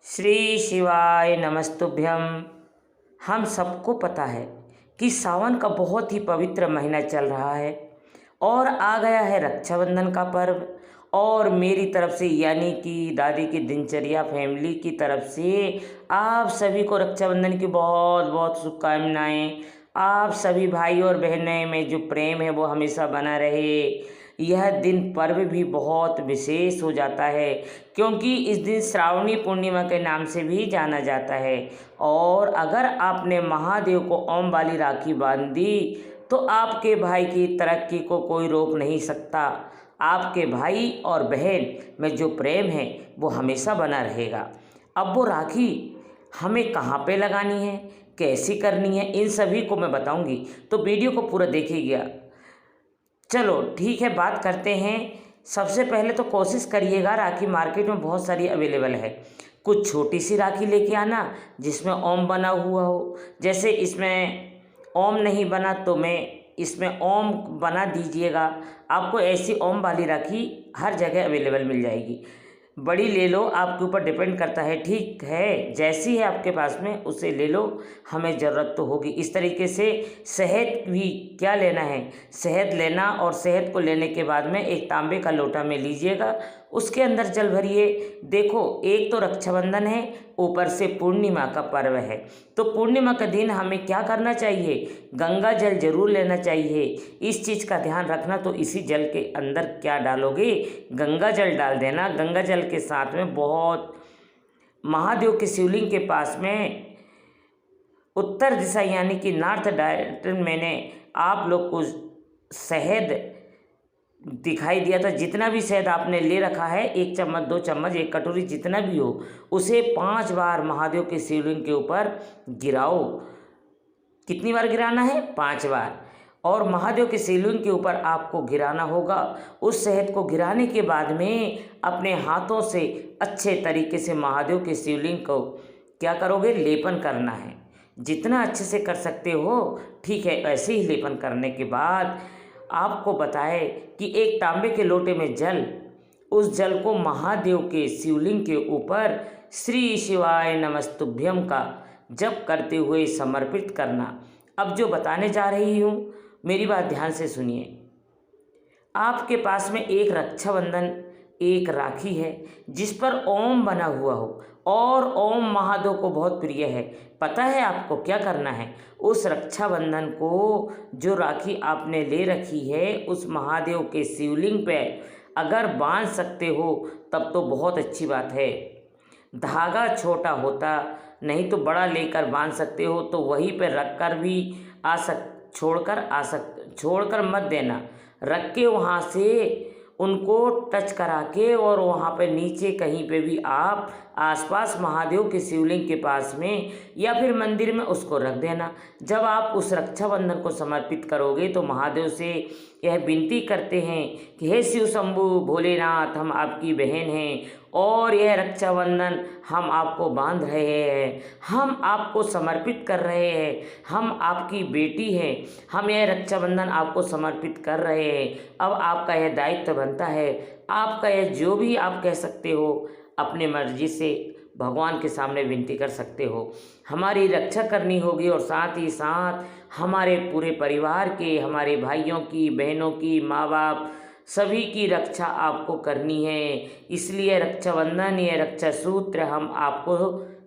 श्री शिवाय नमस्तुभ्यम। हम सबको पता है कि सावन का बहुत ही पवित्र महीना चल रहा है और आ गया है रक्षाबंधन का पर्व। और मेरी तरफ से यानी कि दादी की दिनचर्या फैमिली की तरफ से आप सभी को रक्षाबंधन की बहुत बहुत शुभकामनाएं। आप सभी भाई और बहनें में जो प्रेम है वो हमेशा बना रहे। यह दिन पर्व भी बहुत विशेष हो जाता है क्योंकि इस दिन श्रावणी पूर्णिमा के नाम से भी जाना जाता है। और अगर आपने महादेव को ओम वाली राखी बांध दी तो आपके भाई की तरक्की को कोई रोक नहीं सकता। आपके भाई और बहन में जो प्रेम है वो हमेशा बना रहेगा। अब वो राखी हमें कहाँ पे लगानी है, कैसी करनी है, इन सभी को मैं बताऊंगी, तो वीडियो को पूरा देखिएगा। चलो ठीक है, बात करते हैं। सबसे पहले तो कोशिश करिएगा, राखी मार्केट में बहुत सारी अवेलेबल है। कुछ छोटी सी राखी लेके आना जिसमें ओम बना हुआ हो। जैसे इसमें ओम नहीं बना तो मैं इसमें ओम बना दीजिएगा। आपको ऐसी ओम वाली राखी हर जगह अवेलेबल मिल जाएगी। बड़ी ले लो, आपके ऊपर डिपेंड करता है। ठीक है, जैसी है आपके पास में उसे ले लो, हमें ज़रूरत तो होगी। इस तरीके से शहद भी क्या लेना है, शहद लेना, और शहद को लेने के बाद में एक तांबे का लोटा में लीजिएगा, उसके अंदर जल भरिए। देखो, एक तो रक्षाबंधन है, ऊपर से पूर्णिमा का पर्व है, तो पूर्णिमा का दिन हमें क्या करना चाहिए, गंगा जल जरूर लेना चाहिए। इस चीज़ का ध्यान रखना। तो इसी जल के अंदर क्या डालोगे, गंगा जल डाल देना। गंगा जल के साथ में बहुत महादेव के शिवलिंग के पास में उत्तर दिशा यानी कि नॉर्थ डायरेक्शन मैंने आप लोग को शहद दिखाई दिया था। जितना भी शहद आपने ले रखा है, 1 चम्मच 2 चम्मच 1 कटोरी जितना भी हो, उसे 5 बार महादेव के शिवलिंग के ऊपर गिराओ। कितनी बार गिराना है, 5 बार। और महादेव के शिवलिंग के ऊपर आपको गिराना होगा। उस शहद को गिराने के बाद में अपने हाथों से अच्छे तरीके से महादेव के शिवलिंग को क्या करोगे, लेपन करना है। जितना अच्छे से कर सकते हो ठीक है। ऐसे ही लेपन करने के बाद आपको बताए कि एक तांबे के लोटे में जल, उस जल को महादेव के शिवलिंग के ऊपर श्री शिवाय नमस्तुभ्यम का जप करते हुए समर्पित करना। अब जो बताने जा रही हूँ, मेरी बात ध्यान से सुनिए। आपके पास में एक रक्षाबंधन, एक राखी है जिस पर ओम बना हुआ हो, और ओम महादेव को बहुत प्रिय है। पता है आपको क्या करना है, उस रक्षाबंधन को जो राखी आपने ले रखी है उस महादेव के शिवलिंग पे अगर बांध सकते हो तब तो बहुत अच्छी बात है। धागा छोटा होता, नहीं तो बड़ा लेकर बांध सकते हो, तो वहीं पे रख कर भी छोड़कर मत देना। रख के वहाँ से उनको टच करा के और वहाँ पे नीचे कहीं पे भी आप आसपास महादेव के शिवलिंग के पास में या फिर मंदिर में उसको रख देना। जब आप उस रक्षाबंधन को समर्पित करोगे तो महादेव से यह विनती करते हैं कि हे शिव शंभु भोलेनाथ, हम आपकी बहन हैं और यह रक्षाबंधन हम आपको बांध रहे हैं, हम आपको समर्पित कर रहे हैं, हम आपकी बेटी हैं, हम यह रक्षाबंधन आपको समर्पित कर रहे हैं। अब आपका यह दायित्व बनता है, आपका यह जो भी आप कह सकते हो अपने मर्जी से भगवान के सामने विनती कर सकते हो। हमारी रक्षा करनी होगी और साथ ही साथ हमारे पूरे परिवार के, हमारे भाइयों की, बहनों की, माँ बाप सभी की रक्षा आपको करनी है। इसलिए रक्षाबंधन, ये रक्षा सूत्र हम आपको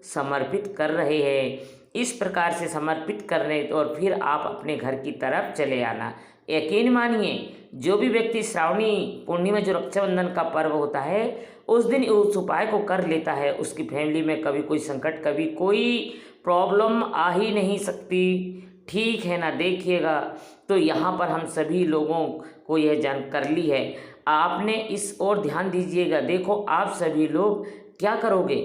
समर्पित कर रहे हैं। इस प्रकार से समर्पित करने और फिर आप अपने घर की तरफ चले आना। यकीन मानिए, जो भी व्यक्ति श्रावणी पूर्णिमा जो रक्षाबंधन का पर्व होता है उस दिन उस उपाय को कर लेता है, उसकी फैमिली में कभी कोई संकट, कभी कोई प्रॉब्लम आ ही नहीं सकती। ठीक है ना। देखिएगा, तो यहाँ पर हम सभी लोगों को यह जान कर ली है। आपने इस ओर ध्यान दीजिएगा। देखो, आप सभी लोग क्या करोगे,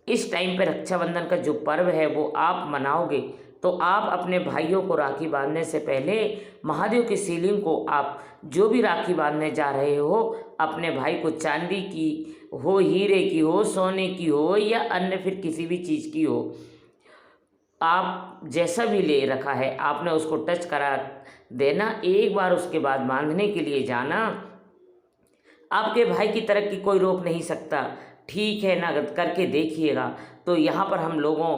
इस टाइम पे रक्षाबंधन का जो पर्व है वो आप मनाओगे, तो आप अपने भाइयों को राखी बांधने से पहले महादेव के शिवलिंग को आप जो भी राखी बांधने जा रहे हो, अपने भाई को चांदी की हो, हीरे की हो, सोने की हो या अन्य फिर किसी भी चीज़ की हो, आप जैसा भी ले रखा है आपने उसको टच करा देना एक बार। उसके बाद बांधने के लिए जाना। आपके भाई की तरक्की कोई रोक नहीं सकता। ठीक है ना, करके देखिएगा। तो यहाँ पर हम लोगों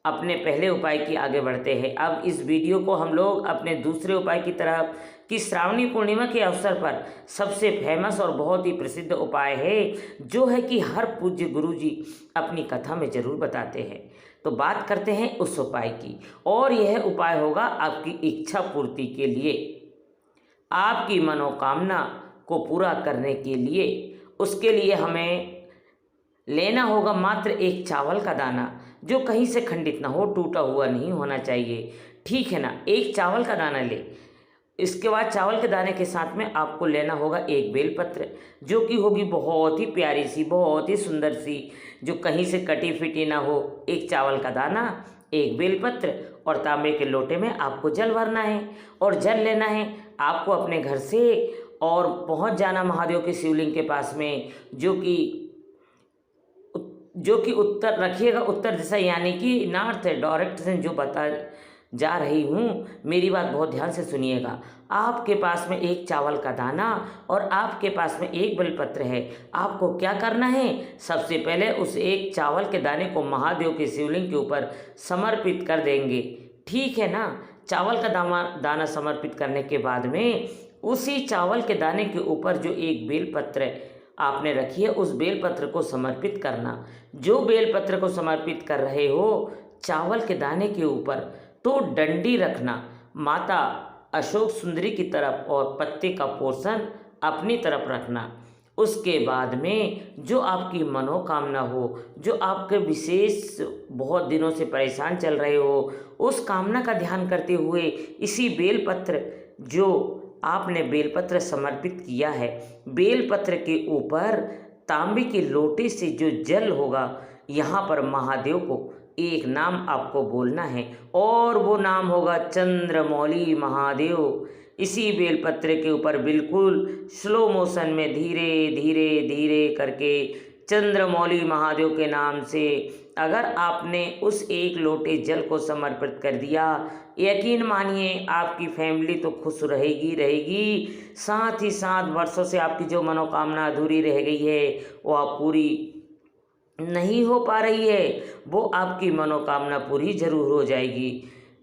अपने पहले उपाय की आगे बढ़ते हैं। अब इस वीडियो को हम लोग अपने दूसरे उपाय की तरफ, कि श्रावणी पूर्णिमा के अवसर पर सबसे फेमस और बहुत ही प्रसिद्ध उपाय है, जो है कि हर पूज्य गुरु जी अपनी कथा में जरूर बताते हैं। तो बात करते हैं उस उपाय की, और यह उपाय होगा आपकी इच्छा पूर्ति के लिए, आपकी मनोकामना को पूरा करने के लिए। उसके लिए हमें लेना होगा मात्र एक चावल का दाना, जो कहीं से खंडित ना हो, टूटा हुआ नहीं होना चाहिए, ठीक है ना। एक चावल का दाना ले। इसके बाद चावल के दाने के साथ में आपको लेना होगा एक बेलपत्र, जो कि होगी बहुत ही प्यारी सी, बहुत ही सुंदर सी, जो कहीं से कटी फिटी ना हो। एक चावल का दाना, एक बेलपत्र, और तांबे के लोटे में आपको जल भरना है और जल लेना है आपको अपने घर से, और पहुंच जाना महादेव के शिवलिंग के पास में, जो कि उत्तर रखिएगा, उत्तर दिशा, यानी कि नॉर्थ डायरेक्शन जो बता जा रही हूँ। मेरी बात बहुत ध्यान से सुनिएगा। आपके पास में एक चावल का दाना और आपके पास में एक बेलपत्र है। आपको क्या करना है, सबसे पहले उस एक चावल के दाने को महादेव के शिवलिंग के ऊपर समर्पित कर देंगे, ठीक है ना। चावल का दाना समर्पित करने के बाद में उसी चावल के दाने के ऊपर जो एक बेलपत्र आपने रखी है, उस बेलपत्र को समर्पित करना। जो बेलपत्र को समर्पित कर रहे हो चावल के दाने के ऊपर, तो डंडी रखना माता अशोक सुंदरी की तरफ, और पत्ते का पोर्शन अपनी तरफ रखना। उसके बाद में जो आपकी मनोकामना हो, जो आपके विशेष बहुत दिनों से परेशान चल रहे हो, उस कामना का ध्यान करते हुए इसी बेलपत्र, जो आपने बेलपत्र समर्पित किया है, बेलपत्र के ऊपर तांबे के लोटे से जो जल होगा, यहाँ पर महादेव को एक नाम आपको बोलना है, और वो नाम होगा चंद्रमौली महादेव। इसी बेलपत्र के ऊपर बिल्कुल स्लो मोशन में धीरे धीरे धीरे करके चंद्रमौली महादेव के नाम से अगर आपने उस एक लोटे जल को समर्पित कर दिया, यकीन मानिए आपकी फैमिली तो खुश रहेगी रहेगी, साथ ही साथ वर्षों से आपकी जो मनोकामना अधूरी रह गई है, वो आप पूरी नहीं हो पा रही है, वो आपकी मनोकामना पूरी जरूर हो जाएगी,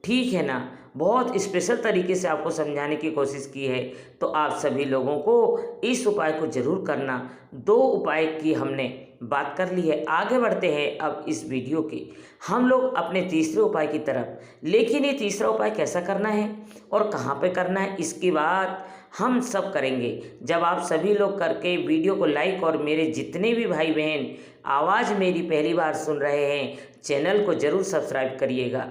ठीक है ना। बहुत स्पेशल तरीके से आपको समझाने की कोशिश की है, तो आप सभी लोगों को इस उपाय को जरूर करना। 2 उपाय की हमने बात कर ली है, आगे बढ़ते हैं अब इस वीडियो की हम लोग अपने तीसरे उपाय की तरफ। लेकिन ये तीसरा उपाय कैसा करना है और कहाँ पे करना है, इसकी बात हम सब करेंगे जब आप सभी लोग करके वीडियो को लाइक, और मेरे जितने भी भाई बहन आवाज़ मेरी पहली बार सुन रहे हैं, चैनल को ज़रूर सब्सक्राइब करिएगा।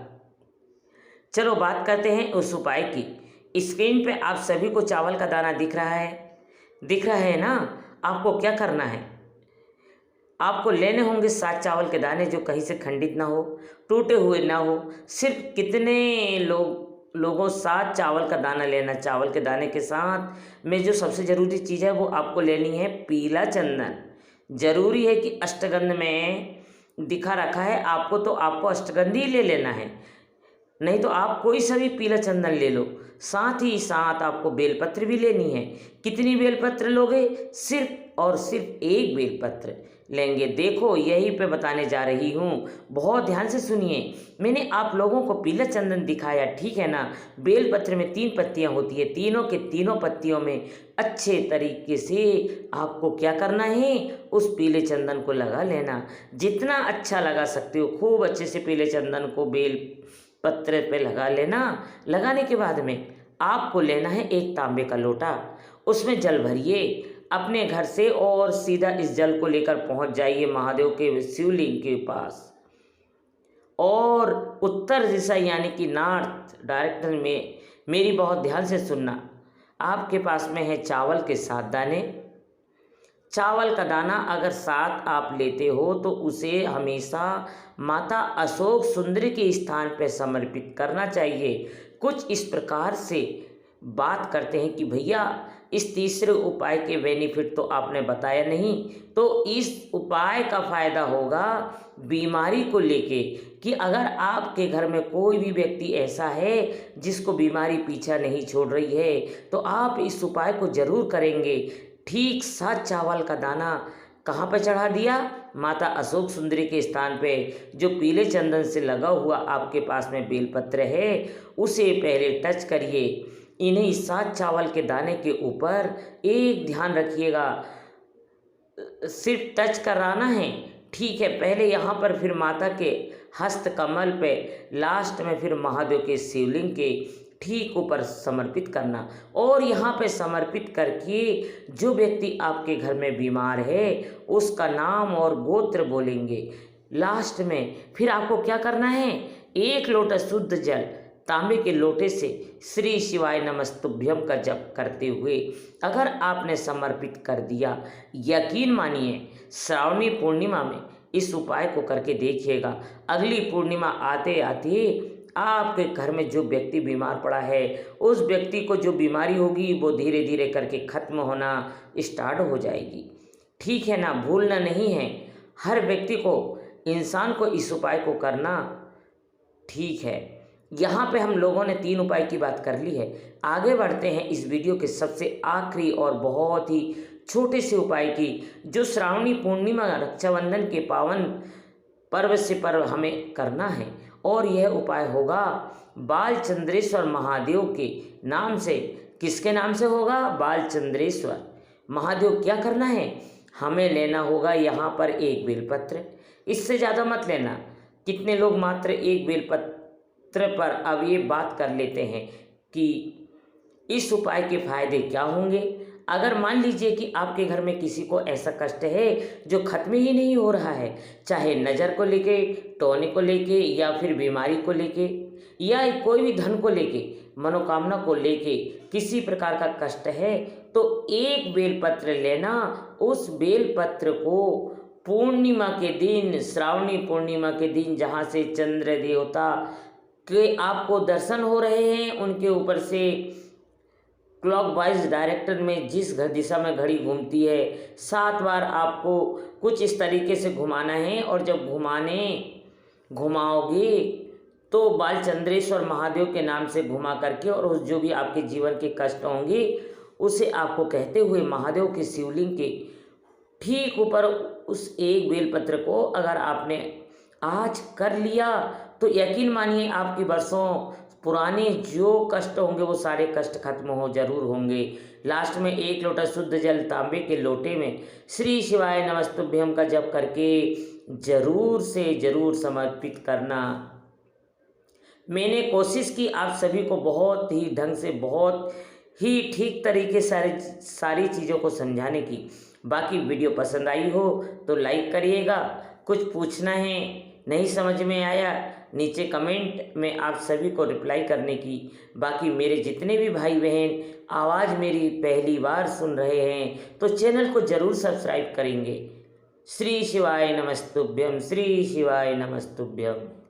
चलो बात करते हैं उस उपाय की। स्क्रीन पे आप सभी को चावल का दाना दिख रहा है ना। आपको क्या करना है, आपको लेने होंगे 7 चावल के दाने, जो कहीं से खंडित ना हो, टूटे हुए ना हो। सिर्फ कितने लोगों 7 चावल का दाना लेना। चावल के दाने के साथ में जो सबसे ज़रूरी चीज़ है वो आपको लेनी है पीला चंदन। ज़रूरी है कि अष्टगंध में दिखा रखा है आपको, तो आपको अष्टगंध ही ले लेना है, नहीं तो आप कोई सा भी पीला चंदन ले लो। साथ ही साथ आपको बेलपत्र भी लेनी है। कितनी बेलपत्र लोगे, सिर्फ और सिर्फ एक बेलपत्र लेंगे। देखो यही पे बताने जा रही हूँ, बहुत ध्यान से सुनिए। मैंने आप लोगों को पीला चंदन दिखाया, ठीक है ना। बेलपत्र में 3 पत्तियाँ होती है, तीनों के तीनों पत्तियों में अच्छे तरीके से आपको क्या करना है, उस पीले चंदन को लगा लेना। जितना अच्छा लगा सकते हो खूब अच्छे से पीले चंदन को बेल पत्र पे लगा लेना। लगाने के बाद में आपको लेना है एक तांबे का लोटा, उसमें जल भरिए अपने घर से, और सीधा इस जल को लेकर पहुंच जाइए महादेव के शिवलिंग के पास, और उत्तर दिशा यानी कि नॉर्थ डायरेक्शन में मेरी बहुत ध्यान से सुनना। आपके पास में है चावल के 7 दाने। चावल का दाना अगर 7 आप लेते हो तो उसे हमेशा माता अशोक सुंदरी के स्थान पर समर्पित करना चाहिए। कुछ इस प्रकार से बात करते हैं कि भैया इस तीसरे उपाय के बेनिफिट तो आपने बताया नहीं, तो इस उपाय का फ़ायदा होगा बीमारी को लेके, कि अगर आपके घर में कोई भी व्यक्ति ऐसा है जिसको बीमारी पीछा नहीं छोड़ रही है, तो आप इस उपाय को ज़रूर करेंगे। ठीक 7 चावल का दाना कहाँ पर चढ़ा दिया? माता अशोक सुंदरी के स्थान पे जो पीले चंदन से लगा हुआ आपके पास में बेलपत्र है उसे पहले टच करिए। इन्हें 7 चावल के दाने के ऊपर एक ध्यान रखिएगा, सिर्फ टच कराना है, ठीक है। पहले यहाँ पर फिर माता के हस्त कमल पे, लास्ट में फिर महादेव के शिवलिंग के ठीक ऊपर समर्पित करना। और यहाँ पे समर्पित करके जो व्यक्ति आपके घर में बीमार है उसका नाम और गोत्र बोलेंगे। लास्ट में फिर आपको क्या करना है? 1 लोटा शुद्ध जल तांबे के लोटे से श्री शिवाय नमस्तुभ्यम का जप करते हुए अगर आपने समर्पित कर दिया, यकीन मानिए श्रावणी पूर्णिमा में इस उपाय को करके देखिएगा। अगली पूर्णिमा आते आते आपके घर में जो व्यक्ति बीमार पड़ा है उस व्यक्ति को जो बीमारी होगी वो धीरे धीरे करके ख़त्म होना स्टार्ट हो जाएगी, ठीक है ना। भूलना नहीं है, हर व्यक्ति को, इंसान को इस उपाय को करना, ठीक है। यहाँ पे हम लोगों ने 3 उपाय की बात कर ली है। आगे बढ़ते हैं इस वीडियो के सबसे आखिरी और बहुत ही छोटे से उपाय की, जो श्रावणी पूर्णिमा रक्षाबंधन के पावन पर्व से पर्व हमें करना है। और यह उपाय होगा बालचंद्रेश्वर महादेव के नाम से। किसके नाम से होगा? बालचंद्रेश्वर महादेव। क्या करना है? हमें लेना होगा यहाँ पर 1 बेलपत्र, इससे ज़्यादा मत लेना। कितने लोग मात्र 1 बेलपत्र पर अब ये बात कर लेते हैं कि इस उपाय के फायदे क्या होंगे। अगर मान लीजिए कि आपके घर में किसी को ऐसा कष्ट है जो ख़त्म ही नहीं हो रहा है, चाहे नज़र को लेके, टोने को लेके, या फिर बीमारी को लेके, या कोई भी धन को लेके, मनोकामना को लेके किसी प्रकार का कष्ट है, तो 1 बेलपत्र लेना। उस बेलपत्र को पूर्णिमा के दिन, श्रावणी पूर्णिमा के दिन, जहाँ से चंद्र देवता के आपको दर्शन हो रहे हैं उनके ऊपर से क्लॉकवाइज डायरेक्टर में जिस दिशा में घड़ी घूमती है 7 बार आपको कुछ इस तरीके से घुमाना है। और जब घुमाओगे तो बालचंद्रेश्वर महादेव के नाम से घुमा करके, और उस जो भी आपके जीवन के कष्ट होंगे उसे आपको कहते हुए महादेव के शिवलिंग के ठीक ऊपर उस 1 बेलपत्र को अगर आपने आज कर लिया तो यकीन मानिए आपकी वर्षों पुराने जो कष्ट होंगे वो सारे कष्ट खत्म हो जरूर होंगे। लास्ट में 1 लोटा शुद्ध जल तांबे के लोटे में श्री शिवाय नमस्तुभ्यम का जप करके जरूर से जरूर समर्पित करना। मैंने कोशिश की आप सभी को बहुत ही ढंग से, बहुत ही ठीक तरीके सारी चीज़ों को समझाने की। बाकी वीडियो पसंद आई हो तो लाइक करिएगा। कुछ पूछना है, नहीं समझ में आया, नीचे कमेंट में आप सभी को रिप्लाई करने की। बाकी मेरे जितने भी भाई बहन आवाज़ मेरी पहली बार सुन रहे हैं तो चैनल को ज़रूर सब्सक्राइब करेंगे। श्री शिवाय नमस्तुभ्यम, श्री शिवाय नमस्तुभ्यम।